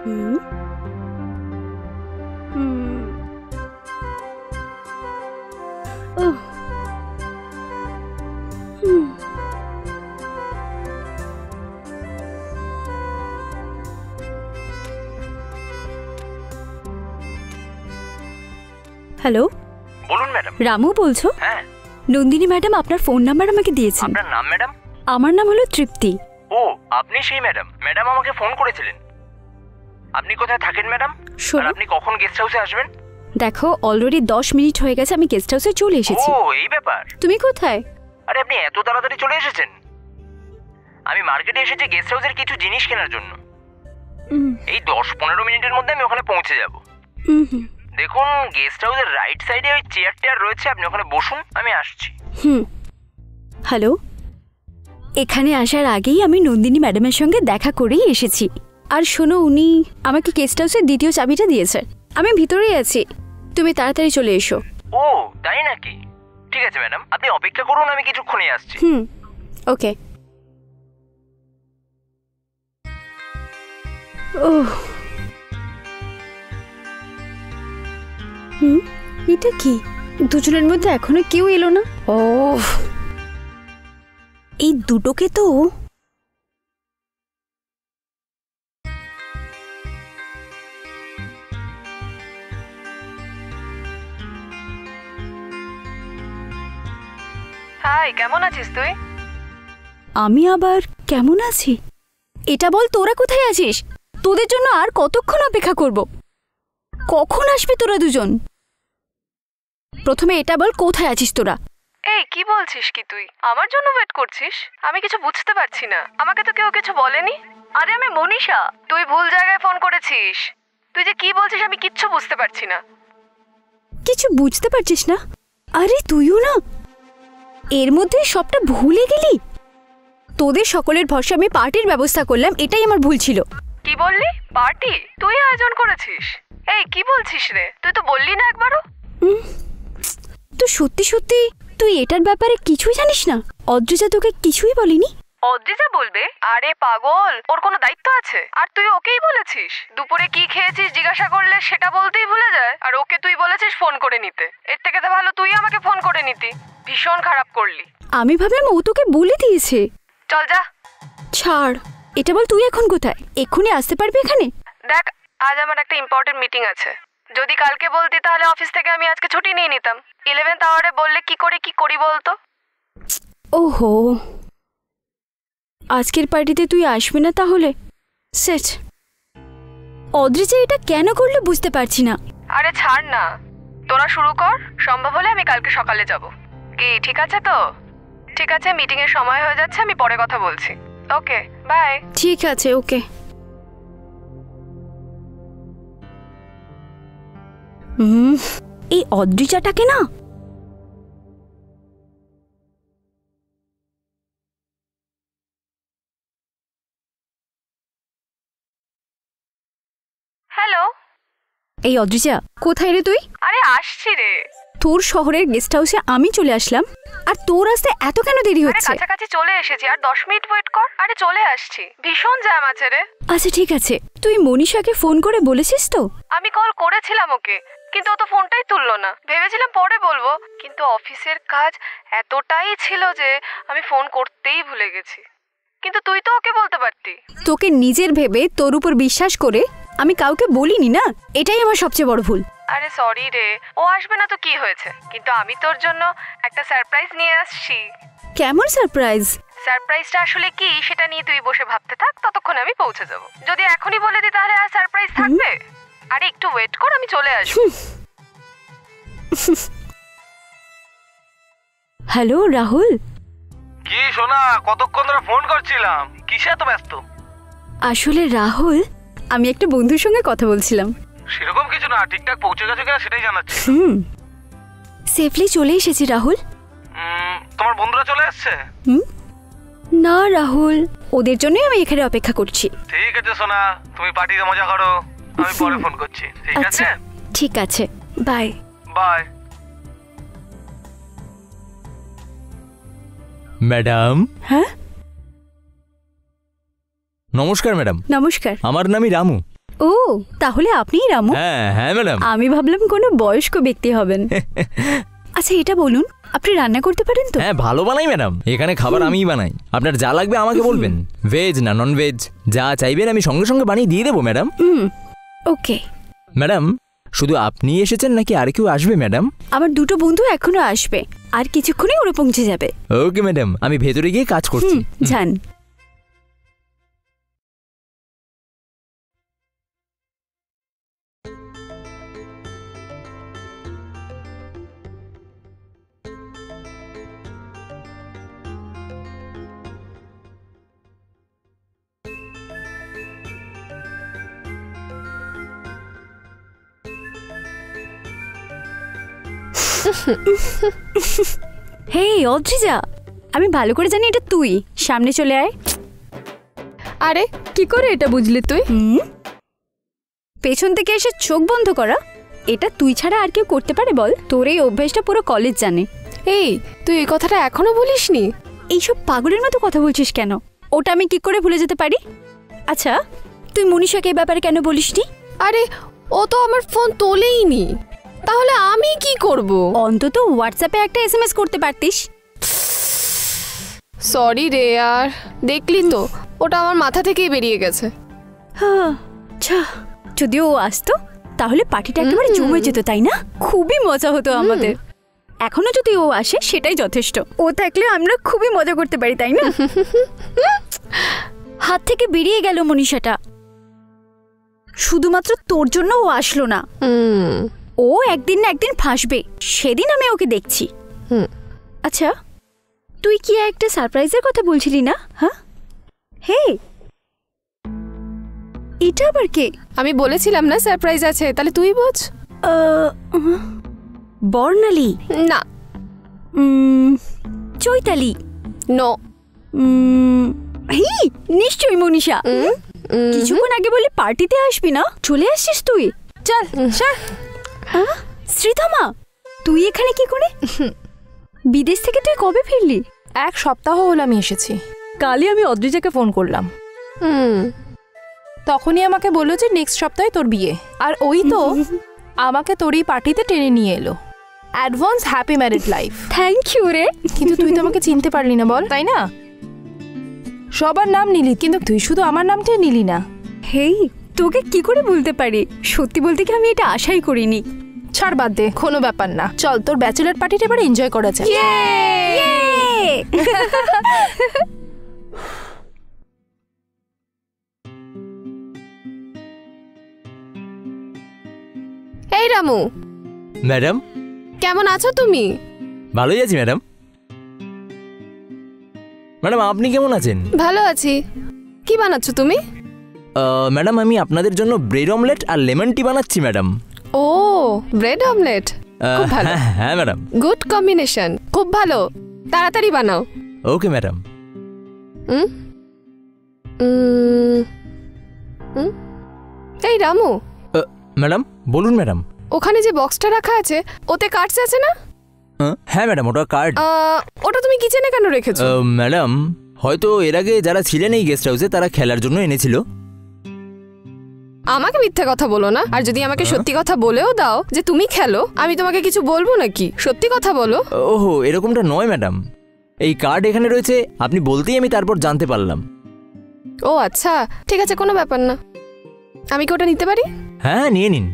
হুম হুম ওহ হুম hello, বলুন madam. Ramu বলছো? হ্যাঁ। নন্দিনী ম্যাডাম আপনার ফোন নাম্বার আমাকে দিয়েছেন। আপনার নাম ম্যাডাম? আমার নাম হলো তৃপ্তি। ও, আপনি সেই ম্যাডাম। ম্যাডাম আমাকে ফোন করেছিলেন। আপনি কোথায় থাকেন ম্যাডাম? আর আপনি কখন গেস্ট হাউসে আসবেন? দেখো, অলরেডি 10 মিনিট হয়ে গেছে, আমি গেস্ট হাউসে চলে এসেছি। ও, এই ব্যাপার। তুমি কোথায়? আরে আপনি এত তাড়াতাড়ি চলে এসেছেন? আমি মার্কেটে এসেছি গেস্ট হাউসের কিছু জিনিস কেনার জন্য। এই 10-15 মিনিটের মধ্যে আমি ওখানে পৌঁছে যাব। দেখুন, গেস্ট হাউসের রাইট সাইডে ওই চেয়ার টেয়ার রয়েছে, আপনি ওখানে বসুন, আমি আসছি। হ্যালো, এখানে আসার আগেই আমি নন্দিনী ম্যাডামের সঙ্গে দেখা করেই এসেছি। আর শোনো, উনি আমাকে গেস্ট হাউসের দ্বিতীয় চাবিটা দিয়েছে। আমি ভিতরেই আছি, তুমি তাড়াতাড়ি চলে এসো। ও, তাই নাকি? ঠিক আছে ম্যাডাম, আপনি অপেক্ষা করুন, আমি কিছুক্ষণই আসছি। ওকে। ওহ, এটা কি? দুজনের মধ্যে এখনো কেউ এলো না। ও, এই দুটোকে তো হাই, কেমন আছিস তুই? আমি আবার কেমন আছি? এটা বল, তোরা কোথায় আছিস? তোদের জন্য আর কতক্ষণ অপেক্ষা করব? কখন আসবি তোরা দুজন? প্রথমে এটা বল, কোথায় আছিস তোরা? এই, কি বলছিস কি তুই? আমার জন্য ওয়েট করছিস? আমি কিছু বুঝতে পারছি না। আমাকে তো কেউ কিছু বলেনি। আরে আমি মনীষা, তুই ভুল জায়গায় ফোন করেছিস। তুই যে কি বলছিস আমি কিচ্ছু বুঝতে পারছি না। কিছু বুঝতে পারছিস না? আরে তুইও না, এর মধ্যে সবটা ভুলে গেলি। তোদের সকলের ভরসা আমি পার্টির ব্যবস্থা করলাম, এটাই আমার ভুল ছিল। কি বললি? পার্টি তুই আয়োজন করেছিস? এই, কি বলছিস রে? তুই তো বললি না একবারও। তো সত্যি সত্যি তুই এটার ব্যাপারে কিছুই জানিস না? অদ্রিজা তোকে কিছুই বলেনি? অদ্রিজা বলবে? আরে পাগল, ওর কোনো দায়িত্ব আছে? আর তুই ওকেই বলেছিস দুপুরে কি খেয়েছিস জিজ্ঞাসা করলে সেটা বলতেই ভুলে যায়, আর ওকে তুই বলেছিস ফোন করে নিতে। এর থেকে তো ভালো তুই আমাকে ফোন করে নিতি। ভীষণ খারাপ করলি। আমি ভাবলাম ও তোকে বলে দিয়েছে। চল যা। ছাড়, এটা বল তুই এখন কোথায়? এক্ষুনি আসতে পারবি এখানে? দেখ, আজ আমার একটা ইম্পর্টেন্ট মিটিং আছে। যদি কালকে বলতি তাহলে অফিস থেকে আমি আজকে ছুটি নিয়ে নিতাম। 11th আওয়ারে বললে কি করে কি করি বলতো? ওহো, আজকের পার্টিতে তুই আসবি না তাহলে? সেট, অদ্রিজা এটা কেন করলে বুঝতে পারছি না। আরে ছাড় না, তোরা শুরু কর। সম্ভব হলে আমি কালকে সকালে যাব। কি ঠিক আছে তো? ঠিক আছে, মিটিং এর সময় হয়ে যাচ্ছে, আমি পরে কথা বলছি। ওকে, বাই। ঠিক আছে, ওকে। এই অদ্রিজাটাকে না, হ্যালো। এই অদ্রিজা, কোথায় রে তুই? আরে আসছি রে। তোর শহরের গেস্ট হাউসে আমি চলে আসলাম, আর তোর আসতে এত কেন দেরি হচ্ছে? কাছাকাছি চলে এসেছি, আর 10 মিনিট ওয়েট কর। আরে চলে আসছি, ভীষণ জ্যাম আছে রে। আচ্ছা ঠিক আছে, তুই মনীষাকে ফোন করে বলেছিস তো? আমি কল করেছিলাম ওকে, কিন্তু ও তো ফোনটাই তুললো না। ভেবেছিলাম পরে বলবো, কিন্তু অফিসের কাজ এতটাই ছিল যে আমি ফোন করতেই ভুলে গেছি। কিন্তু তুই তো ওকে বলতে পারতি। তোকে নিজের ভেবে তোর উপর বিশ্বাস করে আমি কাউকে বলিনি না, এটাই আমার সবচেয়ে বড় ভুল। আরে সরি রে, ও আসবে না তো কি হয়েছে, কিন্তু আমি তোর জন্য একটা সারপ্রাইজ নিয়ে আসছি। কেমন সারপ্রাইজ? সারপ্রাইজটা আসলে কি সেটা নিয়ে তুই বসে ভাবতে থাক, ততক্ষণে আমি পৌঁছে যাব। যদি এখনই বলে দিই তাহলে আর সারপ্রাইজ থাকবে? আরে একটু ওয়েট কর, আমি চলে আসবো। হ্যালো রাহুল। কি সোনা, কতক্ষণ ধরে ফোন করছিলাম, কিসে এত ব্যস্ত? আসলে রাহুল, আমি একটা বন্ধুর সঙ্গে কথা বলছিলাম। সেরকম কিছু না, ঠিকঠাক পৌঁছে গেছে কিনা সেটাই জানাচ্ছি। সেফলি চলে এসেছি রাহুল। তোমার বন্ধুরা চলে এসেছে? না রাহুল, ওদের জন্যই আমি এখানে অপেক্ষা করছি। ঠিক আছে সোনা, তুমি পার্টিতে মজা করো, আমি পরে ফোন করছি। ঠিক আছে? ঠিক আছে, বাই। বাই। ম্যাডাম। হ্যাঁ নমস্কার ম্যাডাম। নমস্কার। আমার নামই রামু। ও, তাহলে আপনিই রামু? হ্যাঁ হ্যাঁ ম্যাডাম। আমি ভাবলাম কোনো বয়স্ক ব্যক্তি হবেন। আচ্ছা, এটা বলুন, আপনি রান্না করতে পারেন তো? হ্যাঁ, ভালো বানাই ম্যাডাম। এখানে খাবার আমিই বানাই। আপনার যা লাগবে আমাকে বলবেন, ভেজ না নন ভেজ, যা চাইবেন আমি সঙ্গে সঙ্গে বানিয়ে দিয়ে দেবো ম্যাডাম। ওকে। ম্যাডাম, শুধু আপনি এসেছেন নাকি আর কেউ আসবে ম্যাডাম? আমার দুটো বন্ধু এখনো আসবে, আর কিছুক্ষণই ওরা পৌঁছে যাবে। ওকে ম্যাডাম, আমি ভেতরে গিয়ে কাজ করছি। যান। হে অদ্রিজা, আমি ভালো করে জানি এটা তুই। সামনে চলে আয়। আরে কি করে এটা বুঝলি তুই? পেছন থেকে এসে চোখ বন্ধ করা, এটা তুই ছাড়া আর কেউ করতে পারে বল? তোর এই অভ্যাসটা পুরো কলেজ জানে। এই, তুই এই কথাটা এখনো বলিসনি? এইসব পাগলের মতো কথা বলছিস কেন? ওটা আমি কি করে ভুলে যেতে পারি? আচ্ছা, তুই মনীষাকে এই ব্যাপারে কেন বলিসনি? আরে ও তো আমার ফোন তোলেইনি, তাহলে আমি কি করব? অন্তত হোয়াটসঅ্যাপে একটা এসএমএস করতে পারতিস। সরি রে यार, দেখলি তো ওটা আমার মাথা থেকেই বেরিয়ে গেছে। আচ্ছা, যদি ও আসতো তাহলে পার্টিটা একেবারে জমে যেত, তাই না? খুবই মজা হতো আমাদের। এখনো যদি ও আসে সেটাই যথেষ্ট। ও থাকলে আমরা খুবই মজা করতে পারি, তাই না? হাত থেকে বেরিয়ে গেল মনীষাটা। শুধুমাত্র তোর জন্য ও আসলো না। ও একদিন না একদিন ফাঁসবে, সেদিন আমি ওকে দেখছি। আচ্ছা, তুই কি একটা সারপ্রাইজের কথা বলছিলি না? হ্যাঁ, হে, এটা আবার কে? আমি বলেছিলাম না সারপ্রাইজ আছে, তাহলে তুই বোঝ। বর্ণালী না। চৈতালি? নো। নিশ্চয়ই মনীষা। কিছুক্ষণ আগে বলে পার্টিতে আসবি না, চলে আসছিস তুই। চল চল। শ্রীতমা, তুই এখানে কি করে? বিদেশ থেকে তুই কবে ফিরলি? 1 সপ্তাহ হলো আমি এসেছি। কালই আমি অদ্রিজাকে ফোন করলাম। তখনই আমাকে বললো যে নেক্সট সপ্তাহে তোর বিয়ে, আর ওই তো আমাকে তোর এই পার্টিতে টেনে নিয়ে এলো। Advance happy married life. Thank you রে। কিন্তু তুই তো আমাকে চিনতে পারলি না বল, তাই না? সবার নাম নিলি, কিন্তু তুই শুধু আমার নামটাই নিলি না। হেই, তোকে কি করে বলতে পারি? সত্যি বলতে কি আমি এটা আশাই করিনি। ছাড়, বাদ দে, কোনো ব্যাপার না। চল, তোর ব্যাচেলার পার্টিটা এবার এনজয় করা যায়। এই রামু। ম্যাডাম, কেমন আছো তুমি? ভালোই আছি ম্যাডাম। ম্যাডাম, আপনি কেমন আছেন? ভালো আছি। কি বানাচ্ছ তুমি? ম্যাডাম, আমি আপনাদের জন্য ব্রেড অমলেট আর লেমন টি বানাচ্ছি ম্যাডাম। ও, ব্রেড অমলেট, খুব ভালো। হ্যাঁ ম্যাডাম। গুড কম্বিনেশন, খুব ভালো। তাড়াতাড়ি বানাও। Okay madam. এই রামু। ম্যাডাম বলুন ম্যাডাম। ওখানে যে বক্সটা রাখা আছে ওতে কার্ডস আছে না? হ্যাঁ ম্যাডাম, ওটা কার্ড। ওটা তুমি কিচেনে কেন রেখেছো? ম্যাডাম, হয়তো এর আগে যারা ছিলেন এই গেস্ট হাউসে তারা খেলার জন্য এনেছিল। আমাকে মিথ্যে কথা বলো না। আর যদি আমাকে সত্যি কথা বলেও দাও যে তুমি খেলো, আমি তোমাকে কিছু বলবো নাকি? সত্যি কথা বলো। ওহো, এরকমটা নয় ম্যাডাম। এই কার্ড এখানে রয়েছে, আপনি বলতেই আমি তারপর জানতে পারলাম। ও আচ্ছা, ঠিক আছে, কোনো ব্যাপার না। আমি কি ওটা নিতে পারি? হ্যাঁ, নিয়ে নিন।